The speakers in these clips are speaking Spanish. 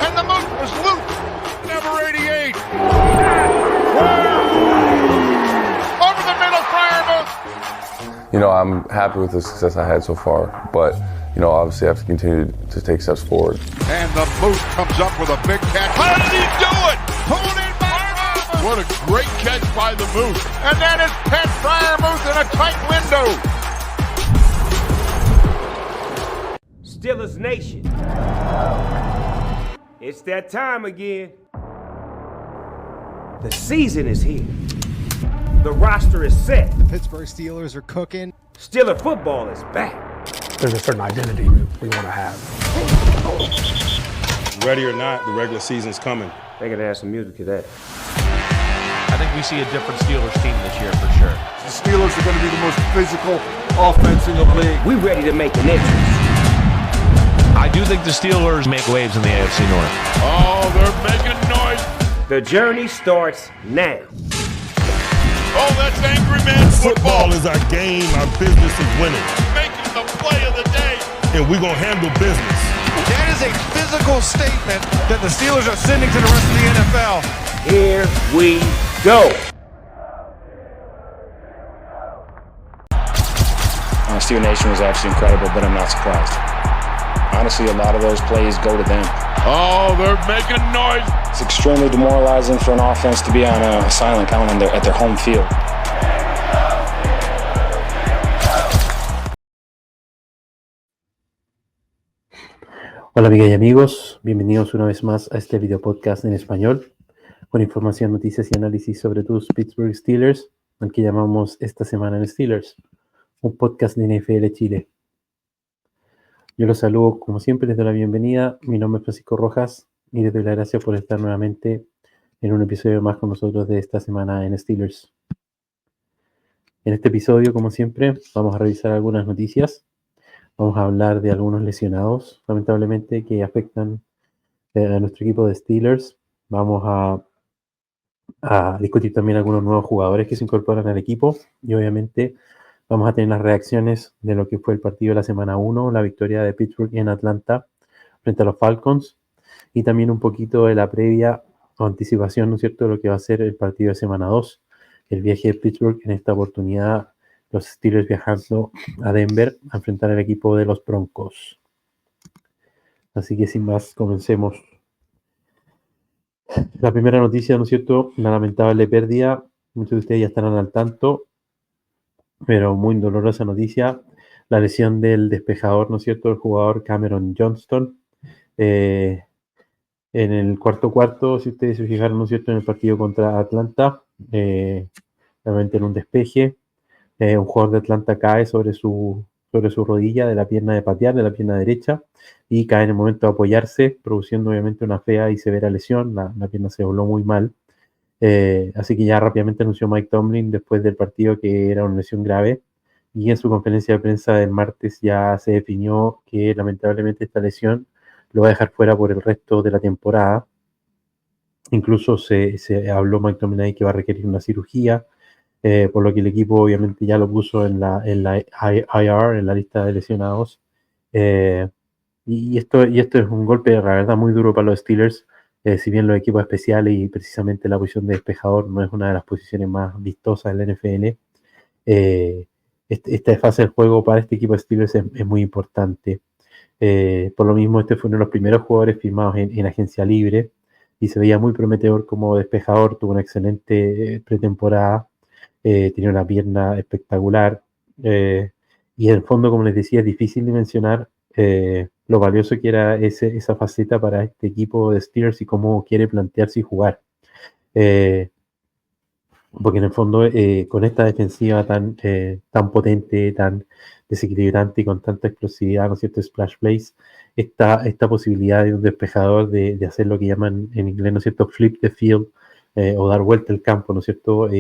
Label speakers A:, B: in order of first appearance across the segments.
A: And the Moose was loose. Number 88. Over the middle, Freiermuth.
B: You know, I'm happy with the success I had so far, but, you know, obviously I have to continue to take steps forward.
A: And the Moose comes up with a big catch. How did he do it? Pulled in by Freiermuth. What a great catch by the Moose. And then it's Pat Freiermuth in a tight window.
C: Steelers Nation. It's that time again. The season is here. The roster is set.
D: The Pittsburgh Steelers are cooking.
C: Steeler football is back.
E: There's a certain identity we want to have.
F: Ready or not, the regular season's coming.
C: They gotta add some music to that.
G: I think we see a different Steelers team this year for sure.
A: The Steelers are going to be the most physical offense in the league.
C: We ready to make an entrance.
G: I do think the Steelers make waves in the AFC North.
A: Oh, they're making noise.
C: The journey starts now.
A: Oh, that's Angry Man football.
F: Football is our game, our business is winning.
A: Making the play of the day.
F: And we're going to handle business.
D: That is a physical statement that the Steelers are sending to the rest of the NFL.
C: Here we go.
H: Steeler Nation was absolutely incredible, but I'm not surprised. Honestly, a lot of those plays go to them.
A: Oh, they're making noise.
H: It's extremely demoralizing for an offense to be on a silent count at their home field.
I: Hola amigas y amigos, bienvenidos una vez más a este video podcast en español con información, noticias y análisis sobre tus Pittsburgh Steelers, al que llamamos esta semana en Steelers, un podcast de NFL Chile. Yo los saludo como siempre, les doy la bienvenida, mi nombre es Francisco Rojas y les doy las gracias por estar nuevamente en un episodio más con nosotros de esta semana en Steelers. En este episodio, como siempre, vamos a revisar algunas noticias. Vamos a hablar de algunos lesionados, lamentablemente, que afectan a nuestro equipo de Steelers. Vamos a discutir también algunos nuevos jugadores que se incorporan al equipo. Y obviamente vamos a tener las reacciones de lo que fue el partido de la semana 1, la victoria de Pittsburgh en Atlanta frente a los Falcons. Y también un poquito de la previa o anticipación, ¿no es cierto?, de lo que va a ser el partido de semana 2. El viaje de Pittsburgh en esta oportunidad, los Steelers viajando a Denver a enfrentar al equipo de los Broncos. Así que sin más, comencemos. La primera noticia, ¿no es cierto?, la lamentable pérdida. Muchos de ustedes ya estarán al tanto, pero muy dolorosa noticia. La lesión del despejador, ¿no es cierto?, el jugador Cameron Johnston. En el cuarto, si ustedes se fijaron, ¿no es cierto?, en el partido contra Atlanta, realmente en un despeje. Un jugador de Atlanta cae sobre su rodilla de la pierna de patear, de la pierna derecha, y cae en el momento de apoyarse, produciendo obviamente una fea y severa lesión. La pierna se dobló muy mal. Así que ya rápidamente anunció Mike Tomlin después del partido que era una lesión grave, y en su conferencia de prensa del martes ya se definió que lamentablemente esta lesión lo va a dejar fuera por el resto de la temporada. Incluso se habló Mike Tomlin ahí que va a requerir una cirugía. Por lo que el equipo obviamente ya lo puso en la IR, en la lista de lesionados. Y esto es un golpe, la verdad, muy duro para los Steelers. Si bien los equipos especiales y precisamente la posición de despejador no es una de las posiciones más vistosas de la NFL, esta fase del juego para este equipo de Steelers es muy importante. Por lo mismo, este fue uno de los primeros jugadores firmados en agencia libre y se veía muy prometedor como despejador. Tuvo una excelente pretemporada. Tenía una pierna espectacular, y en el fondo, como les decía, es difícil dimensionar lo valioso que era esa faceta para este equipo de Steelers y cómo quiere plantearse y jugar, porque en el fondo con esta defensiva tan potente, tan desequilibrante y con tanta explosividad, ¿no es cierto?, splash plays, esta posibilidad de un despejador de hacer lo que llaman en inglés, ¿no es cierto?, flip the field, o dar vuelta al campo, ¿no es cierto?,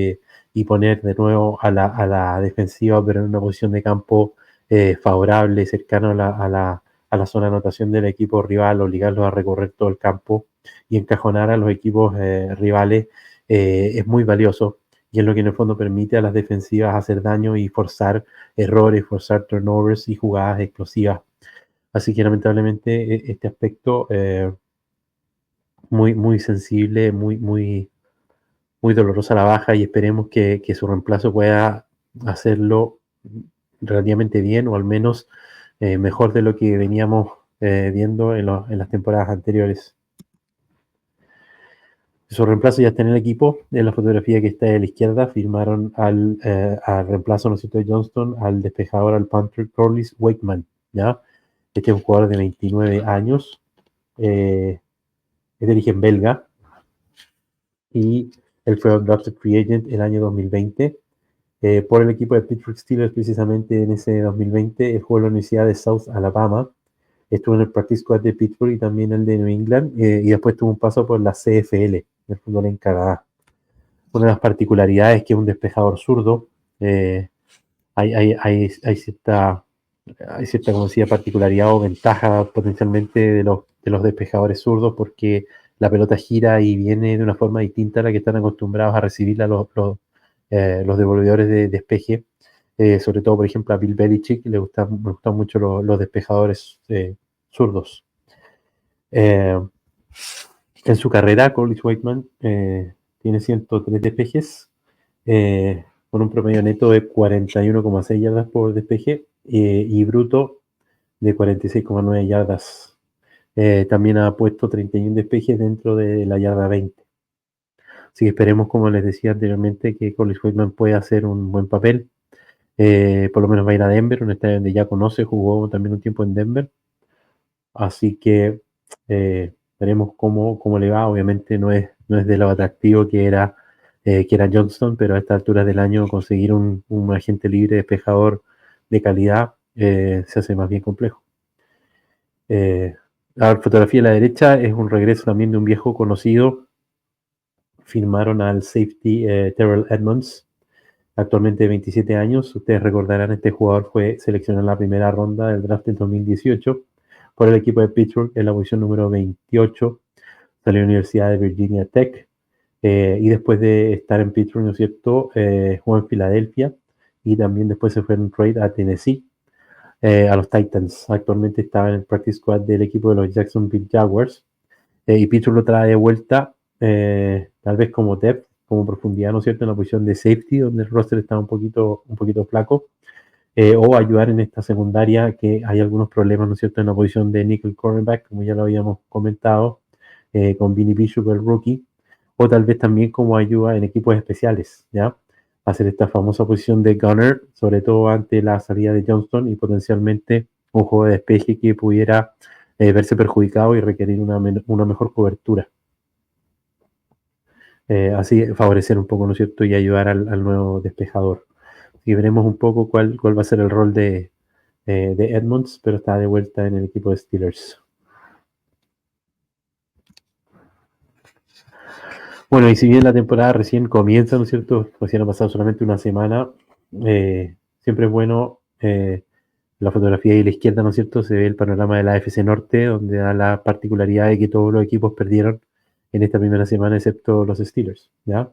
I: y poner de nuevo a la defensiva, pero en una posición de campo favorable, cercano a la zona de anotación del equipo rival, obligarlos a recorrer todo el campo y encajonar a los equipos rivales, es muy valioso, y es lo que en el fondo permite a las defensivas hacer daño y forzar errores, forzar turnovers y jugadas explosivas. Así que lamentablemente este aspecto muy sensible, muy dolorosa la baja, y esperemos que su reemplazo pueda hacerlo relativamente bien, o al menos mejor de lo que veníamos viendo en las temporadas anteriores. Su reemplazo ya está en el equipo. En la fotografía que está a la izquierda firmaron al reemplazo, ¿no es cierto?, de Johnston, al despejador, al punter Corliss Wakeman, ¿ya? Este es un jugador de 29 años, es de origen belga, y él fue drafted free agent el año 2020 por el equipo de Pittsburgh Steelers. Precisamente en ese 2020 él jugó en la Universidad de South Alabama, estuvo en el practice squad de Pittsburgh y también el de New England, y después tuvo un paso por la CFL, el fútbol en Canadá. Una de las particularidades es que es un despejador zurdo. Hay cierta, como decía, particularidad o ventaja potencialmente de los despejadores zurdos, porque la pelota gira y viene de una forma distinta a la que están acostumbrados a recibirla los devolvedores de despeje. Sobre todo, por ejemplo, a Bill Belichick me gustan mucho los despejadores zurdos. En su carrera, Corliss Wakeman tiene 103 despejes, con un promedio neto de 41,6 yardas por despeje y bruto de 46,9 yardas. También ha puesto 31 despejes dentro de la yarda 20. Así que esperemos, como les decía anteriormente, que Corliss Wakeman pueda hacer un buen papel. Por lo menos va a ir a Denver, un estadio donde ya conoce, jugó también un tiempo en Denver. Así que veremos cómo le va. Obviamente no es de lo atractivo que era Johnston, pero a esta altura del año conseguir un agente libre despejador de calidad se hace más bien complejo. La fotografía a la derecha es un regreso también de un viejo conocido. Firmaron al safety Terrell Edmonds, actualmente de 27 años. Ustedes recordarán, este jugador fue seleccionado en la primera ronda del draft del 2018 por el equipo de Pittsburgh en la posición número 28. Salió a la Universidad de Virginia Tech, y después de estar en Pittsburgh, ¿no es cierto?, jugó en Filadelfia, y también después se fue en un trade a Tennessee, a los Titans. Actualmente estaba en el practice squad del equipo de los Jacksonville Jaguars, y Pittsburgh lo trae de vuelta, tal vez como depth, como profundidad, ¿no es cierto?, en la posición de safety, donde el roster está un poquito flaco, o ayudar en esta secundaria, que hay algunos problemas, ¿no es cierto?, en la posición de nickel cornerback, como ya lo habíamos comentado, con Vinny Bishop, el rookie, o tal vez también como ayuda en equipos especiales, ¿ya? Hacer esta famosa posición de gunner, sobre todo ante la salida de Johnston, y potencialmente un juego de despeje que pudiera verse perjudicado y requerir una mejor cobertura. Así favorecer un poco, ¿no es cierto?, y ayudar al nuevo despejador. Y veremos un poco cuál va a ser el rol de Edmonds, pero está de vuelta en el equipo de Steelers. Bueno, y si bien la temporada recién comienza, ¿no es cierto?, recién ha pasado solamente una semana, siempre es bueno, la fotografía ahí a la izquierda, ¿no es cierto?, se ve el panorama de la AFC Norte, donde da la particularidad de que todos los equipos perdieron en esta primera semana, excepto los Steelers, ¿ya?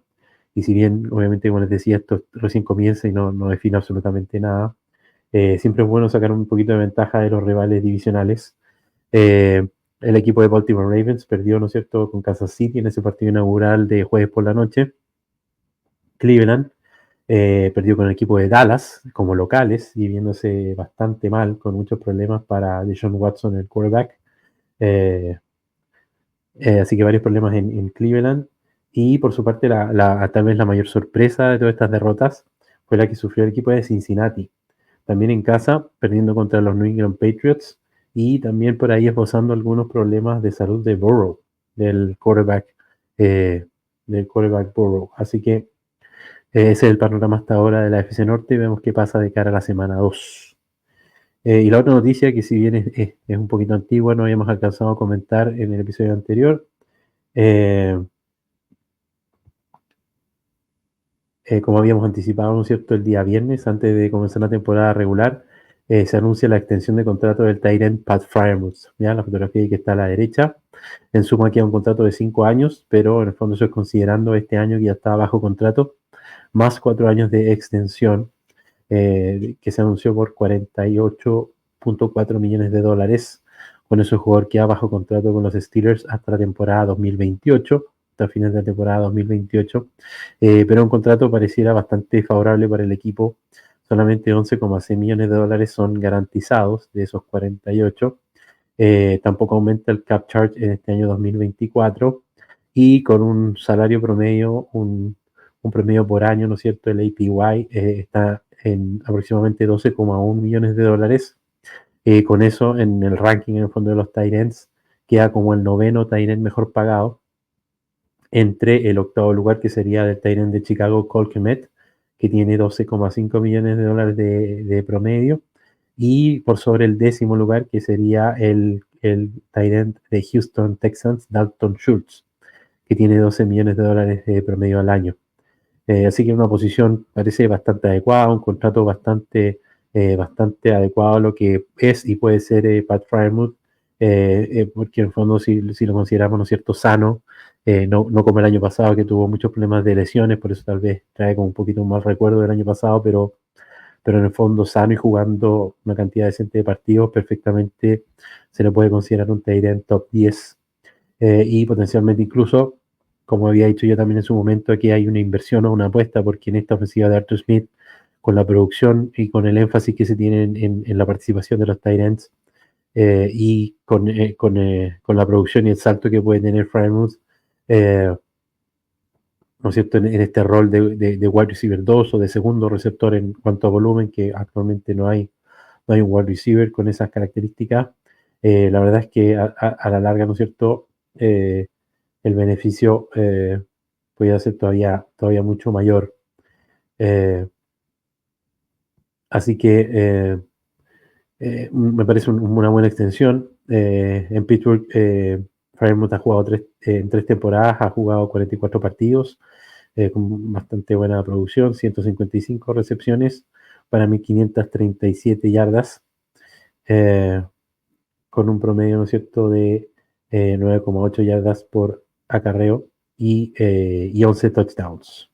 I: Y si bien, obviamente, como les decía, esto recién comienza y no define absolutamente nada, siempre es bueno sacar un poquito de ventaja de los rivales divisionales. El equipo de Baltimore Ravens perdió, ¿no es cierto?, con Kansas City en ese partido inaugural de jueves por la noche. Cleveland perdió con el equipo de Dallas como locales, y viéndose bastante mal, con muchos problemas para Deshaun Watson, el quarterback. Así que varios problemas en Cleveland. Y por su parte, tal vez la mayor sorpresa de todas estas derrotas fue la que sufrió el equipo de Cincinnati. También en casa, perdiendo contra los New England Patriots, y también por ahí esbozando algunos problemas de salud de Burrow, del quarterback Burrow. Así que ese es el panorama hasta ahora de la AFC Norte, y vemos qué pasa de cara a la semana 2. Y la otra noticia, que si bien es un poquito antigua, no habíamos alcanzado a comentar en el episodio anterior, como habíamos anticipado, ¿no es cierto?, el día viernes, antes de comenzar la temporada regular, se anuncia la extensión de contrato del tight end Pat Freiermuth, ¿ya? La fotografía que está a la derecha. En suma queda un contrato de 5 años, pero en el fondo eso es considerando este año que ya está bajo contrato, más 4 años de extensión, que se anunció por $48.4 millones, Con eso el jugador queda bajo contrato con los Steelers hasta la temporada 2028, hasta fines de la temporada 2028, pero un contrato pareciera bastante favorable para el equipo. Solamente 11,6 millones de dólares son garantizados de esos 48. Tampoco aumenta el cap charge en este año 2024 y con un salario promedio, un promedio por año, ¿no es cierto? El APY está en aproximadamente 12,1 millones de dólares. Con eso, en el ranking, en el fondo de los tight ends, queda como el noveno tight end mejor pagado, entre el octavo lugar, que sería del tight end de Chicago, Cole Kmet, que tiene 12,5 millones de dólares de promedio, y por sobre el décimo lugar, que sería el tight end de Houston Texans, Dalton Schultz, que tiene 12 millones de dólares de promedio al año. Así que una posición parece bastante adecuada, un contrato bastante adecuado a lo que es y puede ser Pat Freiermuth, porque en el fondo si lo consideramos, ¿no es cierto?, sano, no como el año pasado, que tuvo muchos problemas de lesiones, por eso tal vez trae como un poquito un mal recuerdo del año pasado, pero en el fondo sano y jugando una cantidad decente de partidos, perfectamente se le puede considerar un tight end top 10, y potencialmente incluso, como había dicho yo también en su momento, aquí hay una inversión o una apuesta, porque en esta ofensiva de Arthur Smith, con la producción y con el énfasis que se tiene en la participación de los tight ends, y con la producción y el salto que puede tener Freiermuth, ¿no es cierto?, en este rol de wide receiver 2 o de segundo receptor en cuanto a volumen, que actualmente no hay un wide receiver con esas características. La verdad es que a la larga, ¿no es cierto?, el beneficio puede ser todavía mucho mayor. Así que me parece una buena extensión. En Pittsburgh, Freiermuth ha jugado en 3 temporadas, ha jugado 44 partidos, con bastante buena producción, 155 recepciones para 1.537 yardas, con un promedio, ¿no es cierto?, de 9,8 yardas por acarreo y 11 touchdowns.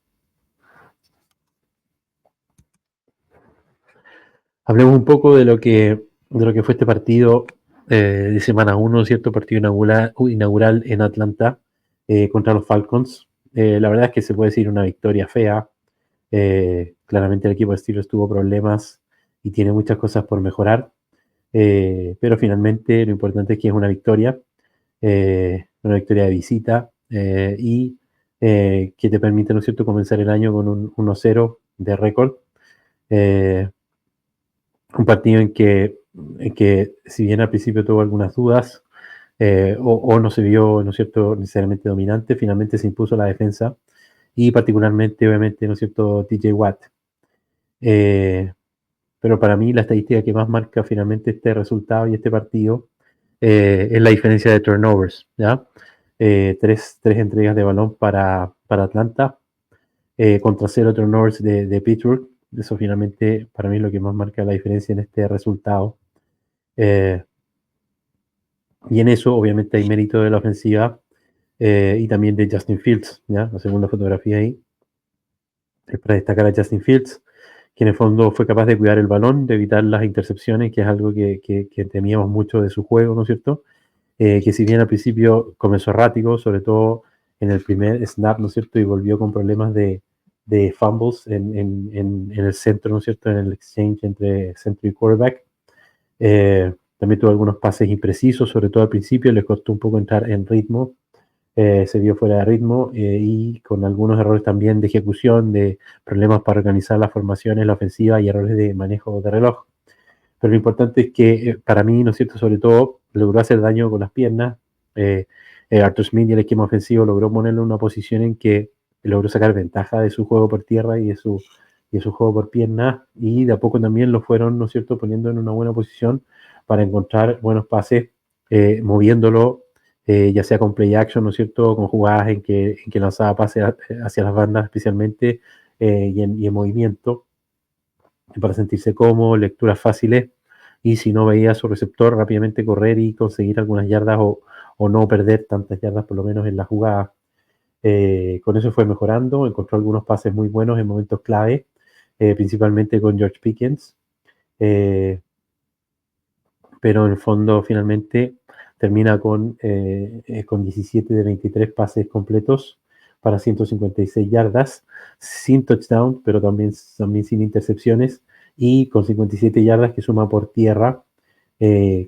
I: Hablemos un poco de lo que fue este partido de semana 1, ¿cierto? Partido inaugural en Atlanta contra los Falcons. La verdad es que se puede decir una victoria fea. Claramente el equipo de Steelers tuvo problemas y tiene muchas cosas por mejorar. Pero finalmente lo importante es que es una victoria de visita, y que te permite, ¿no es cierto?, comenzar el año con un 1-0 de récord. Un partido en que si bien al principio tuvo algunas dudas, o no se vio, ¿no es cierto?, necesariamente dominante, finalmente se impuso la defensa y particularmente, obviamente, ¿no es cierto?, TJ Watt. Pero para mí la estadística que más marca finalmente este resultado y este partido es la diferencia de turnovers, ¿ya? 3 entregas de balón para Atlanta, contra 0 turnovers de Pittsburgh. Eso finalmente para mí es lo que más marca la diferencia en este resultado. Y en eso obviamente hay mérito de la ofensiva, y también de Justin Fields, ¿ya? La segunda fotografía ahí es para destacar a Justin Fields, que en el fondo fue capaz de cuidar el balón, de evitar las intercepciones, que es algo que temíamos mucho de su juego, ¿no es cierto? Que si bien al principio comenzó errático, sobre todo en el primer snap, ¿no es cierto?, y volvió con problemas de fumbles en el centro, ¿no es cierto?, en el exchange entre centro y quarterback. También tuvo algunos pases imprecisos, sobre todo al principio, le costó un poco entrar en ritmo, se vio fuera de ritmo, y con algunos errores también de ejecución, de problemas para organizar las formaciones, la ofensiva, y errores de manejo de reloj. Pero lo importante es que para mí, ¿no es cierto?, sobre todo logró hacer daño con las piernas. Arthur Smith y el esquema ofensivo logró ponerlo en una posición en que logró sacar ventaja de su juego por tierra y de su juego por piernas, y de a poco también lo fueron, ¿no es cierto?, poniendo en una buena posición para encontrar buenos pases, moviéndolo, ya sea con play action, ¿no es cierto?, con jugadas en que lanzaba pases hacia las bandas especialmente, y en movimiento, para sentirse cómodo, lecturas fáciles, y si no veía a su receptor, rápidamente correr y conseguir algunas yardas, o no perder tantas yardas por lo menos en la jugada. Con eso fue mejorando, encontró algunos pases muy buenos en momentos clave, principalmente con George Pickens, pero en el fondo finalmente termina con 17 de 23 pases completos para 156 yardas, sin touchdown, pero también sin intercepciones, y con 57 yardas que suma por tierra.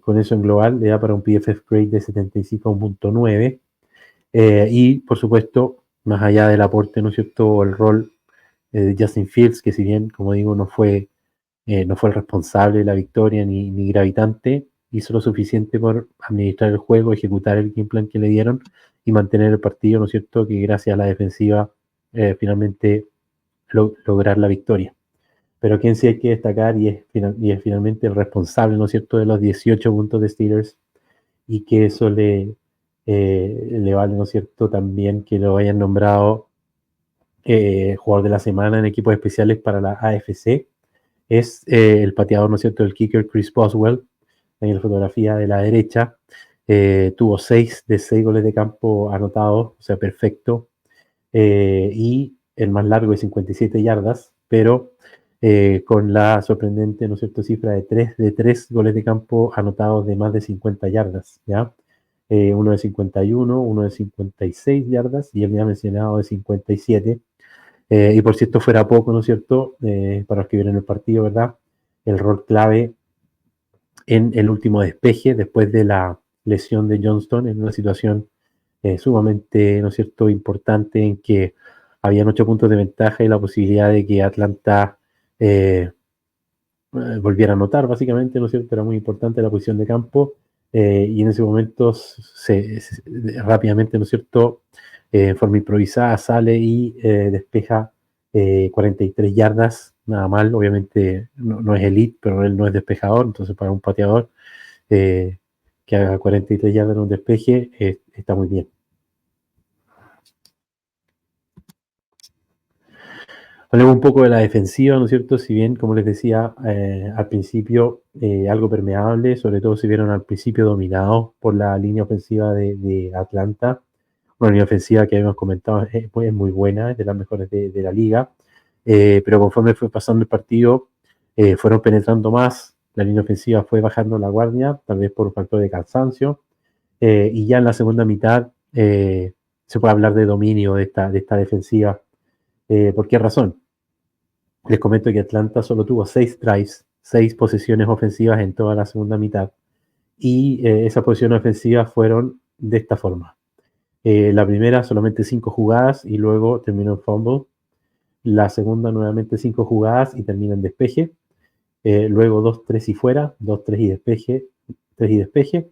I: Con eso en global le da para un PFF grade de 75.9. Y por supuesto, más allá del aporte, ¿no es cierto?, el rol de Justin Fields, que si bien, como digo, no fue el responsable de la victoria ni gravitante, hizo lo suficiente por administrar el juego, ejecutar el game plan que le dieron y mantener el partido, ¿no es cierto?, que gracias a la defensiva finalmente lograr la victoria. Pero quien sí hay que destacar y es finalmente el responsable, ¿no es cierto?, de los 18 puntos de Steelers, y que eso le vale, ¿no es cierto?, también que lo hayan nombrado jugador de la semana en equipos especiales para la AFC, es el pateador, ¿no es cierto?, el kicker Chris Boswell, en la fotografía de la derecha. Tuvo 6 de 6 goles de campo anotados, o sea, perfecto, y el más largo de 57 yardas, pero con la sorprendente, ¿no es cierto?, cifra de 3 goles de campo anotados de más de 50 yardas, ¿ya? Uno de 51, uno de 56 yardas y el ya mencionado de 57. Y por si esto fuera poco, ¿no es cierto?, para los que vieron el partido, ¿verdad?, el rol clave en el último despeje después de la lesión de Johnston en una situación sumamente, ¿no es cierto?, importante, en que habían 8 puntos de ventaja y la posibilidad de que Atlanta volviera a anotar, básicamente, ¿no es cierto? Era muy importante la posición de campo, y en ese momento rápidamente, ¿no es cierto?, en forma improvisada sale y despeja 43 yardas, nada mal. Obviamente no es elite, pero él no es despejador, entonces para un pateador que haga 43 yardas en un despeje está muy bien. Hablemos un poco de la defensiva, ¿no es cierto? Si bien, como les decía al principio, algo permeable, sobre todo si vieron al principio dominados por la línea ofensiva de Atlanta. Una línea ofensiva que habíamos comentado es muy buena, es de las mejores de la liga, pero conforme fue pasando el partido, fueron penetrando más, la línea ofensiva fue bajando la guardia, tal vez por un factor de cansancio, y ya en la segunda mitad se puede hablar de dominio de esta defensiva. ¿Por qué razón? Les comento que Atlanta solo tuvo 6 drives, 6 posesiones ofensivas en toda la segunda mitad, y esas posiciones ofensivas fueron de esta forma. La primera solamente 5 jugadas y luego terminó en fumble. La segunda nuevamente 5 jugadas y termina en despeje. Luego 2, 3 y fuera, 2, 3 y despeje, 3 y despeje.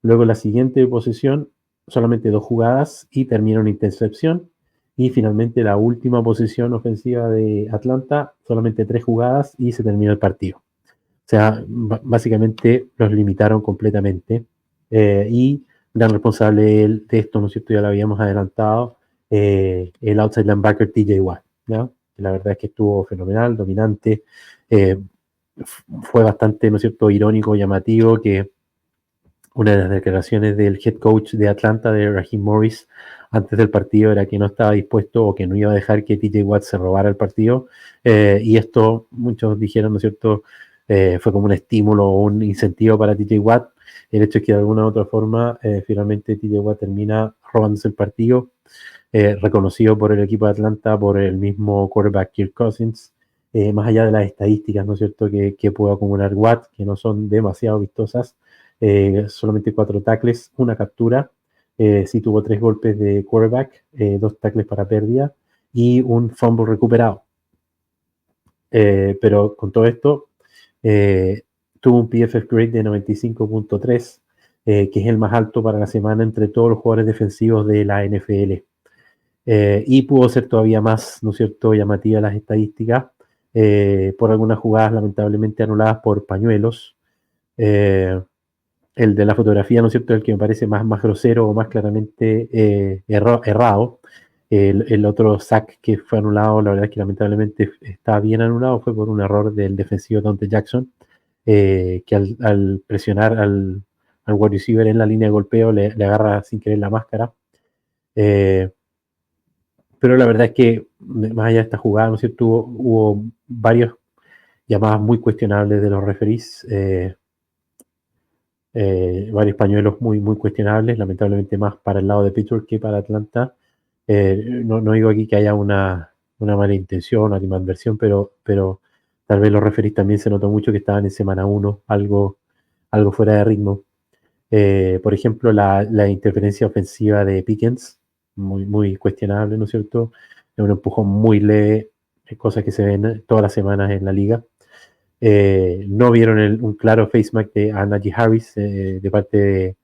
I: Luego la siguiente posesión solamente 2 jugadas y termina en intercepción. Y finalmente la última posesión ofensiva de Atlanta, solamente 3 jugadas y se terminó el partido. O sea, básicamente los limitaron completamente. Y gran responsable de esto, ¿no es cierto?, ya lo habíamos adelantado, el outside linebacker TJ Watt, ¿no? La verdad es que estuvo fenomenal, dominante. Fue bastante, ¿no es cierto?, irónico, llamativo, que una de las declaraciones del head coach de Atlanta, de Raheem Morris, antes del partido era que no estaba dispuesto o que no iba a dejar que TJ Watt se robara el partido, y esto muchos dijeron, ¿no es cierto?, fue como un estímulo o un incentivo para TJ Watt. El hecho es que de alguna u otra forma finalmente TJ Watt termina robándose el partido, reconocido por el equipo de Atlanta, por el mismo quarterback Kirk Cousins, más allá de las estadísticas, ¿no es cierto?, que pudo acumular Watt, que no son demasiado vistosas. Solamente 4 tackles, 1 captura, sí tuvo 3 golpes de quarterback, 2 tackles para pérdida y un fumble recuperado. Pero con todo esto, tuvo un PFF grade de 95.3, que es el más alto para la semana entre todos los jugadores defensivos de la NFL. Y pudo ser todavía más, ¿no es cierto?, llamativa las estadísticas, por algunas jugadas lamentablemente anuladas por pañuelos. El de la fotografía, ¿no es cierto?, el que me parece más grosero o más claramente errado. El otro sack que fue anulado, la verdad es que lamentablemente está bien anulado, fue por un error del defensivo Dante Jackson, que al presionar al wide receiver en la línea de golpeo le agarra sin querer la máscara. Pero la verdad es que más allá de esta jugada, ¿no es cierto?, hubo varias llamadas muy cuestionables de los referees. varios pañuelos muy, muy cuestionables, lamentablemente más para el lado de Pittsburgh que para Atlanta. No digo aquí que haya una mala intención, una animadversión, pero tal vez los referees también se notó mucho que estaban en semana 1, algo fuera de ritmo. Por ejemplo, la interferencia ofensiva de Pickens, muy, muy cuestionable, ¿no es cierto? Un empujón muy leve, cosas que se ven todas las semanas en la liga. No vieron un claro face mask de Najee Harris de parte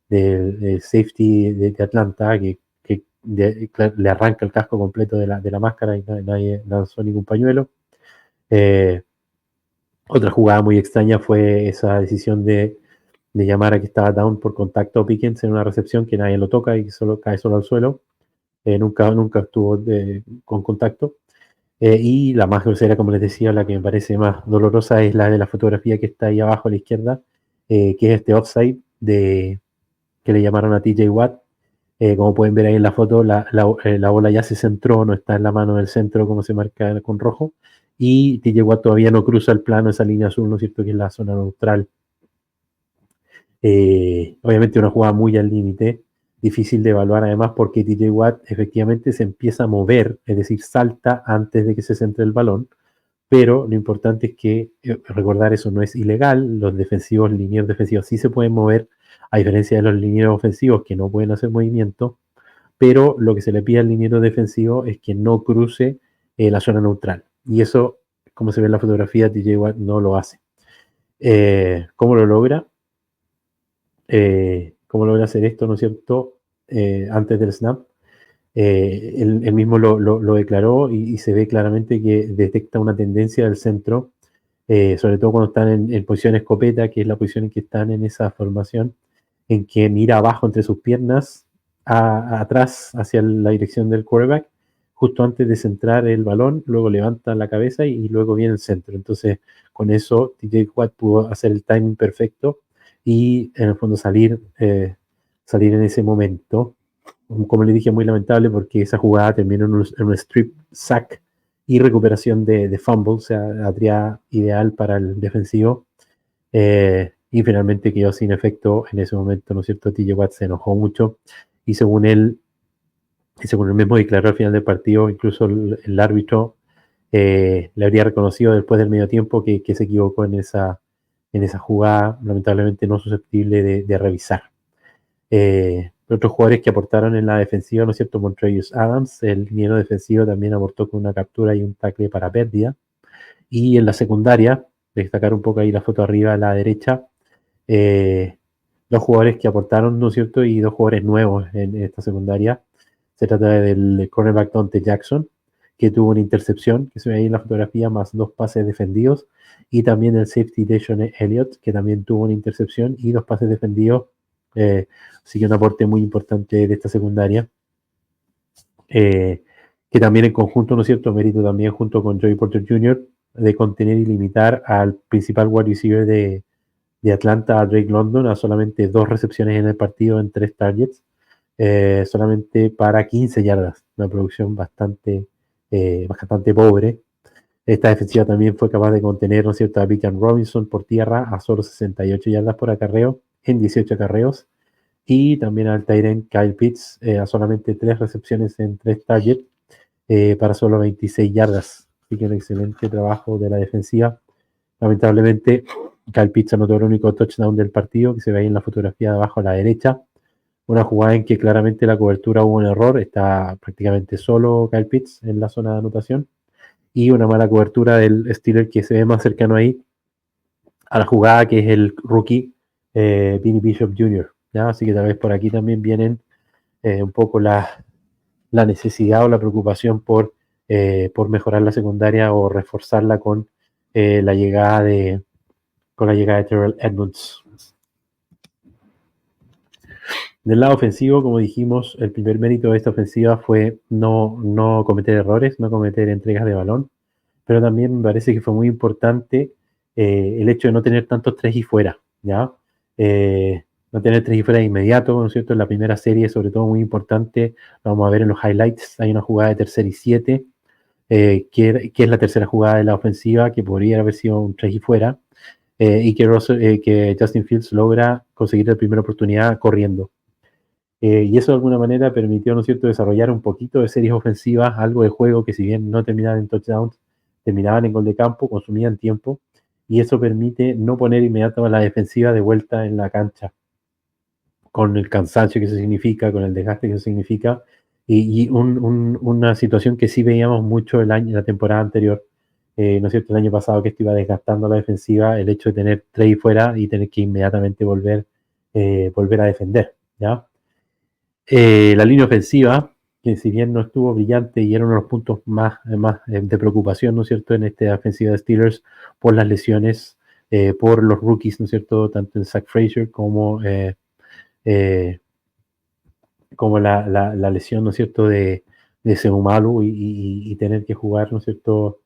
I: del safety de Atlanta, que le arranca el casco completo de la máscara y nadie lanzó ningún pañuelo. Otra jugada muy extraña fue esa decisión de llamar a que estaba down por contacto a Pickens en una recepción que nadie lo toca y cae solo al suelo. Nunca estuvo con contacto. Y la más grosera, como les decía, la que me parece más dolorosa es la de la fotografía que está ahí abajo a la izquierda, que es este offside que le llamaron a TJ Watt. Como pueden ver ahí en la foto, la bola ya se centró, no está en la mano del centro como se marca con rojo, y TJ Watt todavía no cruza el plano, esa línea azul, ¿no es cierto?, que es la zona neutral. Obviamente una jugada muy al límite, difícil de evaluar además porque TJ Watt efectivamente se empieza a mover, es decir, salta antes de que se centre el balón, pero lo importante es que recordar eso no es ilegal, los linieros defensivos sí se pueden mover, a diferencia de los linieros ofensivos que no pueden hacer movimiento, pero lo que se le pide al liniero defensivo es que no cruce la zona neutral, y eso, como se ve en la fotografía, TJ Watt no lo hace. ¿Cómo lo logra? ¿Cómo logra hacer esto, no es cierto? Antes del snap, él mismo lo declaró y se ve claramente que detecta una tendencia del centro, sobre todo cuando están en posición escopeta, que es la posición en que están en esa formación, en que mira abajo entre sus piernas, atrás hacia la dirección del quarterback, justo antes de centrar el balón, luego levanta la cabeza y luego viene el centro. Entonces, con eso, TJ Watt pudo hacer el timing perfecto y en el fondo salir en ese momento. Como le dije, muy lamentable porque esa jugada terminó en un strip sack y recuperación de fumble, o sea, la ideal para el defensivo, y finalmente quedó sin efecto en ese momento, ¿no es cierto? TJ Watt se enojó mucho y según él mismo declaró al final del partido, incluso el árbitro le habría reconocido después del medio tiempo que se equivocó en esa jugada, lamentablemente no susceptible de revisar. Otros jugadores que aportaron en la defensiva, ¿no es cierto? Montravius Adams, el liniero defensivo, también aportó con una captura y un tackle para pérdida. Y en la secundaria, destacar un poco ahí la foto arriba a la derecha, dos jugadores que aportaron, ¿no es cierto? Y dos jugadores nuevos en esta secundaria. Se trata del cornerback Dante Jackson, que tuvo una intercepción, que se ve ahí en la fotografía, más 2 pases defendidos, y también el safety Deshaun Elliott, que también tuvo una intercepción y 2 pases defendidos, así que un aporte muy importante de esta secundaria, que también en conjunto, ¿no es cierto?, mérito también junto con Joey Porter Jr. de contener y limitar al principal wide receiver de Atlanta, a Drake London, a solamente 2 recepciones en el partido en 3 targets, solamente para 15 yardas, una producción bastante pobre. Esta defensiva también fue capaz de contener, ¿no es cierto?, a Bijan Robinson por tierra a solo 68 yardas por acarreo en 18 acarreos, y también al tight end Kyle Pitts a solamente 3 recepciones en 3 targets para solo 26 yardas. Así que un excelente trabajo de la defensiva. Lamentablemente, Kyle Pitts anotó el único touchdown del partido, que se ve ahí en la fotografía de abajo a la derecha. Una jugada en que claramente la cobertura hubo un error, está prácticamente solo Kyle Pitts en la zona de anotación, y una mala cobertura del Steeler que se ve más cercano ahí a la jugada, que es el rookie Vinny Bishop Jr., ¿ya? Así que tal vez por aquí también vienen un poco la necesidad o la preocupación por mejorar la secundaria o reforzarla con la llegada de Terrell Edmunds. Del lado ofensivo, como dijimos, el primer mérito de esta ofensiva fue no cometer errores, no cometer entregas de balón, pero también me parece que fue muy importante el hecho de no tener tantos 3 y fuera, ¿ya? No tener 3 y fuera de inmediato, ¿no es cierto? En la primera serie, sobre todo, muy importante, lo vamos a ver en los highlights, hay una jugada de 3rd y 7, que es la tercera jugada de la ofensiva, que podría haber sido un 3 y fuera, y que Justin Fields logra conseguir la primera oportunidad corriendo. Y eso de alguna manera permitió, ¿no es cierto?, desarrollar un poquito de series ofensivas, algo de juego que si bien no terminaban en touchdowns, terminaban en gol de campo, consumían tiempo, y eso permite no poner inmediatamente a la defensiva de vuelta en la cancha, con el cansancio que eso significa, con el desgaste que eso significa, y una situación que sí veíamos mucho la temporada anterior, ¿no es cierto?, el año pasado, que esto iba desgastando a la defensiva, el hecho de tener 3 fuera y tener que inmediatamente volver a defender, ¿ya? La línea ofensiva, que si bien no estuvo brillante y era uno de los puntos más de preocupación, ¿no es cierto?, en esta ofensiva de Steelers, por las lesiones, por los rookies, ¿no es cierto?, tanto en Zach Frazier como la lesión, ¿no es cierto?, de Seumalu y tener que jugar, ¿no es cierto?,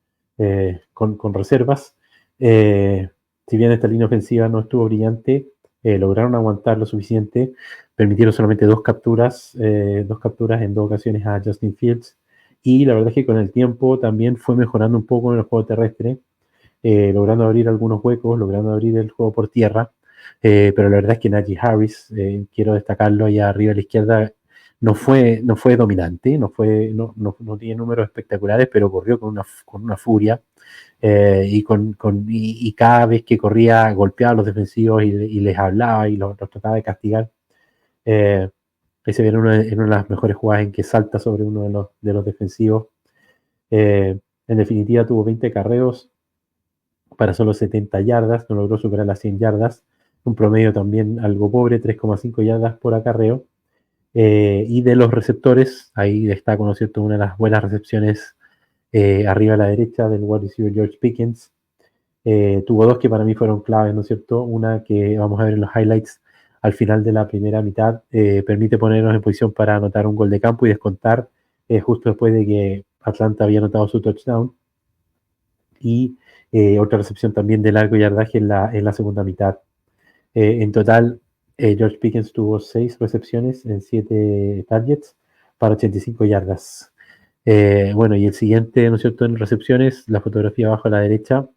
I: con reservas. Si bien esta línea ofensiva no estuvo brillante, lograron aguantar lo suficiente, permitieron solamente 2 capturas en 2 ocasiones a Justin Fields, y la verdad es que con el tiempo también fue mejorando un poco en el juego terrestre, logrando abrir algunos huecos, logrando abrir el juego por tierra, pero la verdad es que Najee Harris, quiero destacarlo allá arriba a la izquierda, no fue dominante, no tiene números espectaculares, pero corrió con una furia, y cada vez que corría golpeaba a los defensivos y les hablaba y los trataba de castigar. Ese viene en una de las mejores jugadas en que salta sobre uno de los defensivos. En definitiva, tuvo 20 acarreos para solo 70 yardas, no logró superar las 100 yardas, un promedio también algo pobre, 3,5 yardas por acarreo. Y de los receptores, ahí destaco, ¿no es cierto?, una de las buenas recepciones arriba a la derecha del wide receiver George Pickens. Tuvo 2 que para mí fueron claves, ¿no es cierto? Una que vamos a ver en los highlights al final de la primera mitad, permite ponernos en posición para anotar un gol de campo y descontar justo después de que Atlanta había anotado su touchdown. Y otra recepción también de largo yardaje en la segunda mitad. En total, George Pickens tuvo 6 recepciones en 7 targets para 85 yardas. Bueno, y el siguiente, ¿no es cierto?, en recepciones, la fotografía abajo a la derecha,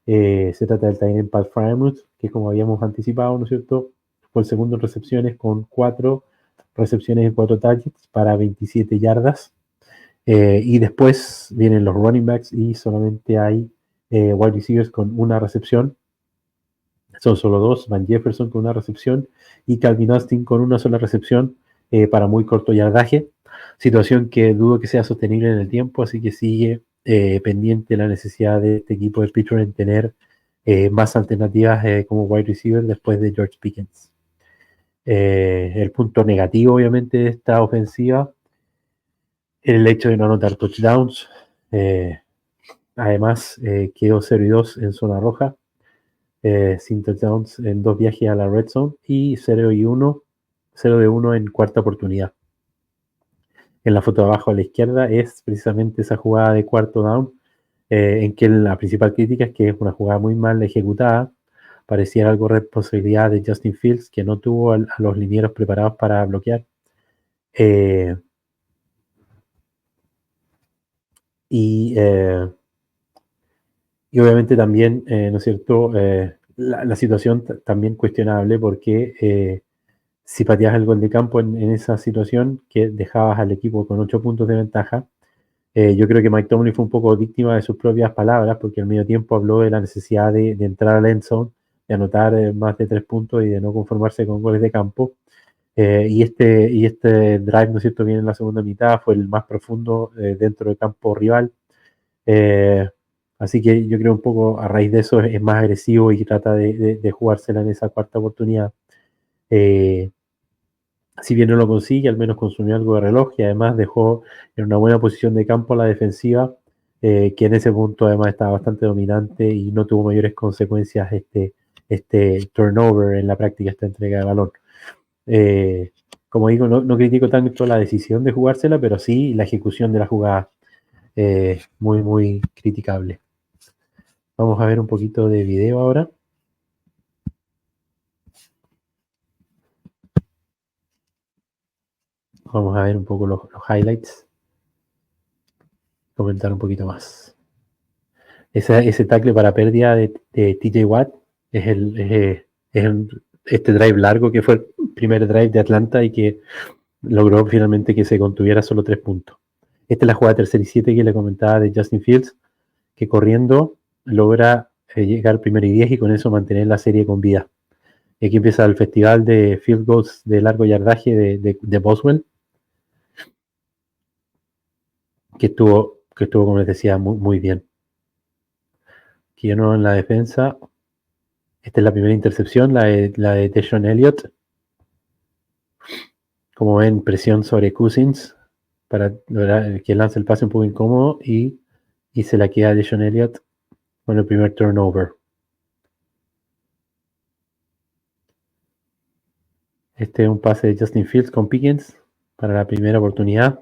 I: se trata del tight end Pat Freiermuth, que como habíamos anticipado, ¿no es cierto?, fue el segundo en recepciones con 4 recepciones en 4 targets para 27 yardas. Y después vienen los running backs y solamente hay wide receivers con una recepción. Son solo 2, Van Jefferson con una recepción y Calvin Austin con una sola recepción para muy corto yardaje. Situación que dudo que sea sostenible en el tiempo, así que sigue pendiente la necesidad de este equipo de Pittsburgh en tener más alternativas como wide receiver después de George Pickens. El punto negativo, obviamente, de esta ofensiva era el hecho de no anotar touchdowns. Además, quedó 0-2 en zona roja, sin touchdowns en 2 viajes a la red zone y 0-1 en cuarta oportunidad. En la foto de abajo a la izquierda es precisamente esa jugada de cuarto down, en que la principal crítica es que es una jugada muy mal ejecutada. Pareciera algo responsabilidad de Justin Fields, que no tuvo a los linieros preparados para bloquear. Y obviamente también, ¿no es cierto?, la situación también cuestionable, porque si pateabas el gol de campo en esa situación, que dejabas al equipo con 8 puntos de ventaja, yo creo que Mike Tomlin fue un poco víctima de sus propias palabras, porque al medio tiempo habló de la necesidad de entrar al end zone, de anotar más de 3 puntos y de no conformarse con goles de campo. Y este drive, ¿no es cierto?, viene en la segunda mitad, fue el más profundo dentro del campo rival. Así que yo creo un poco a raíz de eso es más agresivo y trata de jugársela en esa cuarta oportunidad. Si bien no lo consigue, al menos consumió algo de reloj y además dejó en una buena posición de campo a la defensiva, que en ese punto además estaba bastante dominante y no tuvo mayores consecuencias este turnover en la práctica, esta entrega de balón. Como digo, no critico tanto la decisión de jugársela, pero sí la ejecución de la jugada, muy, muy criticable. Vamos a ver un poquito de video ahora. Vamos a ver un poco los highlights. Comentar un poquito más. Ese tackle para pérdida de TJ Watt este drive largo que fue el primer drive de Atlanta y que logró finalmente que se contuviera solo 3 puntos. Esta es la jugada tercera y 7 que le comentaba de Justin Fields, que corriendo logra llegar al 1st y 10 y con eso mantener la serie con vida. Y aquí empieza el festival de field goals de largo yardaje de Boswell, que estuvo, como les decía, muy, muy bien. Aquí yo no en la defensa. Esta es la primera intercepción, la de Deshaun Elliott. Como ven, presión sobre Cousins para lograr que lance el pase un poco incómodo y se la queda a Deshaun Elliott con el primer turnover. Este es un pase de Justin Fields con Pickens para la primera oportunidad.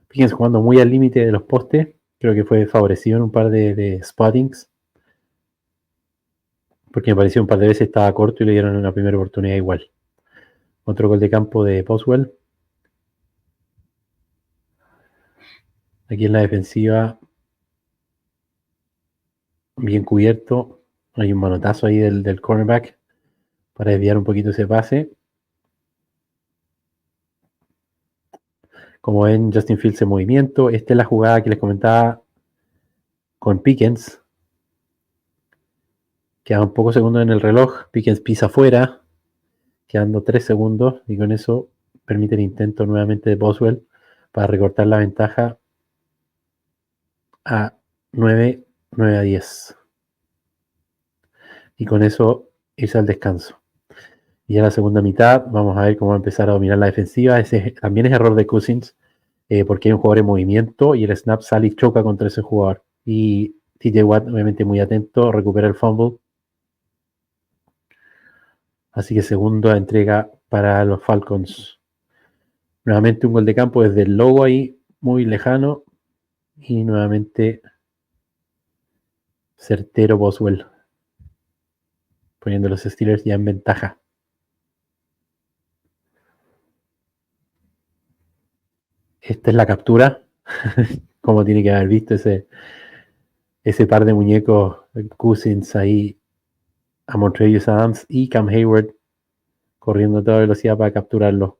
I: Pickens jugando muy al límite de los postes. Creo que fue favorecido en un par de spottings. Porque me pareció un par de veces estaba corto y le dieron una primera oportunidad igual. Otro gol de campo de Boswell. Aquí en la defensiva, bien cubierto. Hay un manotazo ahí del cornerback para desviar un poquito ese pase. Como ven, Justin Fields en movimiento. Esta es la jugada que les comentaba con Pickens. Quedan pocos segundos en el reloj. Pickens pisa afuera. Quedando 3 segundos. Y con eso permite el intento nuevamente de Boswell para recortar la ventaja a 9 a 10. Y con eso irse al descanso. Y en la segunda mitad vamos a ver cómo va a empezar a dominar la defensiva. Ese también es error de Cousins. Porque hay un jugador en movimiento y el snap sale y choca contra ese jugador. Y TJ Watt, obviamente muy atento, recupera el fumble. Así que segunda entrega para los Falcons. Nuevamente un gol de campo desde el logo ahí, muy lejano. Y nuevamente certero Boswell, poniendo a los Steelers ya en ventaja. Esta es la captura, como tiene que haber visto ese par de muñecos Cousins ahí, a Montravius Adams y Cam Hayward corriendo a toda velocidad para capturarlo.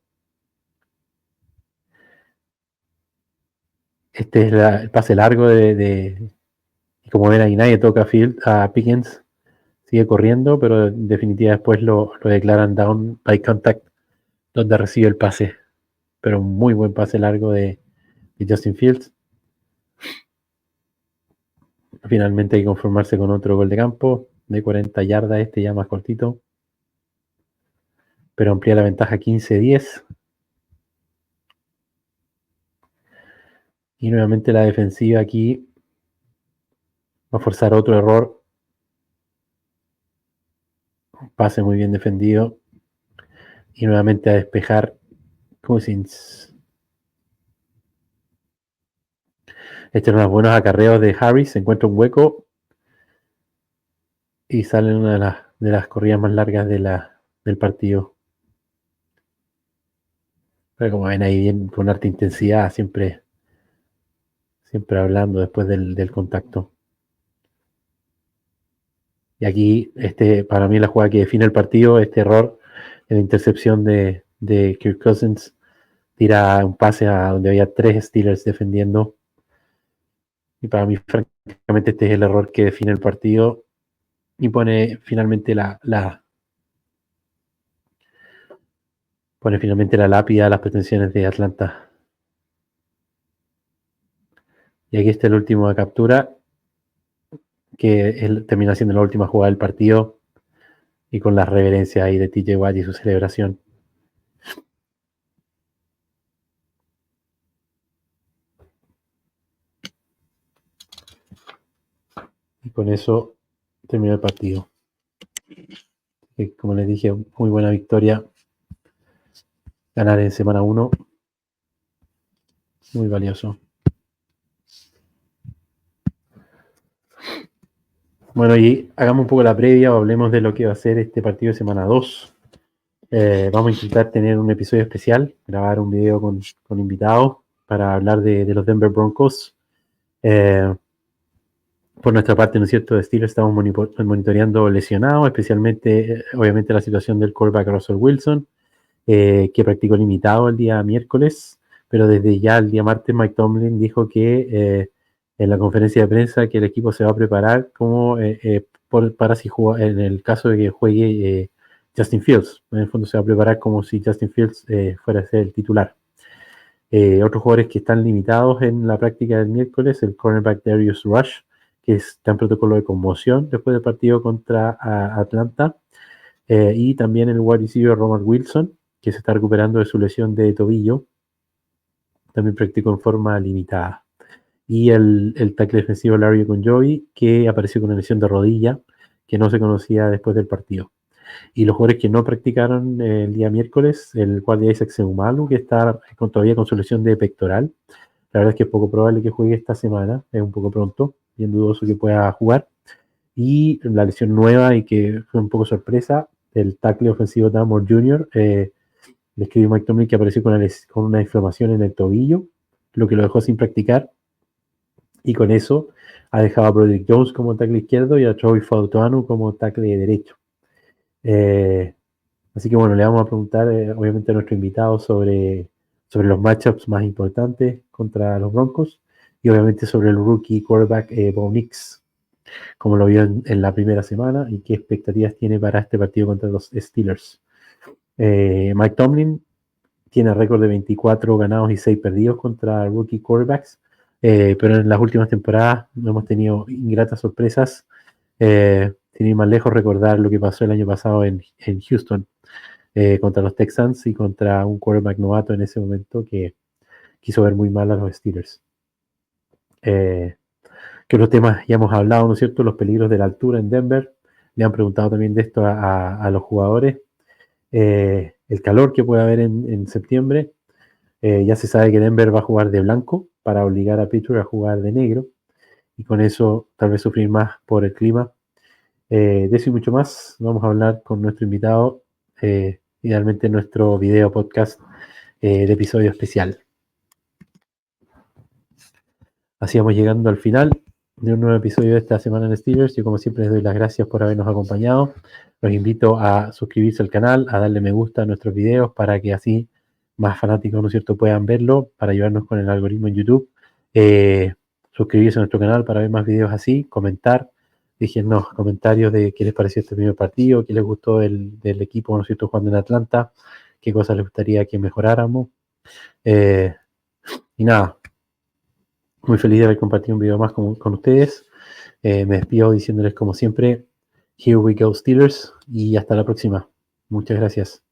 I: Este es el pase largo y como ven ahí nadie toca a Pickens, sigue corriendo, pero en definitiva después lo declaran down by contact, donde recibe el pase. Pero un muy buen pase largo de Justin Fields. Finalmente hay que conformarse con otro gol de campo de 40 yardas, este ya más cortito. Pero amplía la ventaja 15-10. Y nuevamente la defensiva aquí va a forzar otro error. Un pase muy bien defendido. Y nuevamente a despejar Cousins. Este es unos buenos acarreos de Harris. Se encuentra un hueco. Y sale una de las corridas más largas del partido. Pero como ven ahí bien con harta intensidad, siempre hablando después del contacto. Y aquí, para mí la jugada que define el partido, este error en la intercepción de Kirk Cousins, tira un pase a donde había 3 Steelers defendiendo. Y para mí, francamente, este es el error que define el partido y pone finalmente la lápida a las pretensiones de Atlanta. Y aquí está el último de captura, que termina siendo la última jugada del partido y con las reverencias ahí de TJ Watt y su celebración. Y con eso terminó el partido. Y como les dije, muy buena victoria. Ganar en semana 1. Muy valioso. Bueno, y hagamos un poco la previa o hablemos de lo que va a ser este partido de semana 2. Vamos a intentar tener un episodio especial, grabar un video con invitados para hablar de los Denver Broncos. Por nuestra parte, ¿no es cierto?, de Steelers estamos monitoreando lesionados, especialmente, obviamente, la situación del quarterback Russell Wilson, que practicó limitado el día miércoles, pero desde ya el día martes Mike Tomlin dijo que en la conferencia de prensa que el equipo se va a preparar como para si juega, en el caso de que juegue Justin Fields. En el fondo se va a preparar como si Justin Fields fuera a ser el titular. Otros jugadores que están limitados en la práctica del miércoles, el cornerback Darius Rush, que está en protocolo de conmoción después del partido contra Atlanta, y también el wide receiver Roman Wilson, que se está recuperando de su lesión de tobillo, también practicó en forma limitada. Y el tackle defensivo Larry Ogunjobi, que apareció con una lesión de rodilla que no se conocía después del partido. Y los jugadores que no practicaron el día miércoles, el guardia Isaac Seumalo, que está todavía con su lesión de pectoral. La verdad es que es poco probable que juegue esta semana, es un poco pronto, bien dudoso que pueda jugar. Y la lesión nueva y que fue un poco sorpresa, el tackle ofensivo Damore Jr., le escribió Mike Tomlin que apareció con una inflamación en el tobillo, lo que lo dejó sin practicar. Y con eso ha dejado a Broderick Jones como tackle izquierdo y a Troy Fautanu como tackle derecho. Así que bueno, le vamos a preguntar obviamente a nuestro invitado sobre los matchups más importantes contra los Broncos y obviamente sobre el rookie quarterback Bo Nix, como lo vio en la primera semana y qué expectativas tiene para este partido contra los Steelers. Mike Tomlin tiene récord de 24 ganados y 6 perdidos contra rookie quarterbacks, pero en las últimas temporadas hemos tenido ingratas sorpresas. Sin ir más lejos, recordar lo que pasó el año pasado en Houston contra los Texans y contra un quarterback novato en ese momento que quiso ver muy mal a los Steelers. Que otros temas ya hemos hablado, ¿no es cierto? Los peligros de la altura en Denver. Le han preguntado también de esto a los jugadores. El calor que puede haber en septiembre. Ya se sabe que Denver va a jugar de blanco para obligar a Pittsburgh a jugar de negro y con eso tal vez sufrir más por el clima. De eso y mucho más vamos a hablar con nuestro invitado, idealmente en nuestro video podcast de episodio especial. Así vamos llegando al final de un nuevo episodio de esta semana en Steelers. Yo como siempre les doy las gracias por habernos acompañado. Los invito a suscribirse al canal, a darle me gusta a nuestros videos para que así más fanáticos, ¿no es cierto?, puedan verlo, para ayudarnos con el algoritmo en YouTube. Suscribirse a nuestro canal para ver más videos así, comentar, déjennos comentarios de qué les pareció este primer partido, qué les gustó del equipo, ¿no es cierto?, jugando en Atlanta, qué cosas les gustaría que mejoráramos. Y nada, muy feliz de haber compartido un video más con ustedes. Me despido diciéndoles como siempre, Here we go Steelers, y hasta la próxima. Muchas gracias.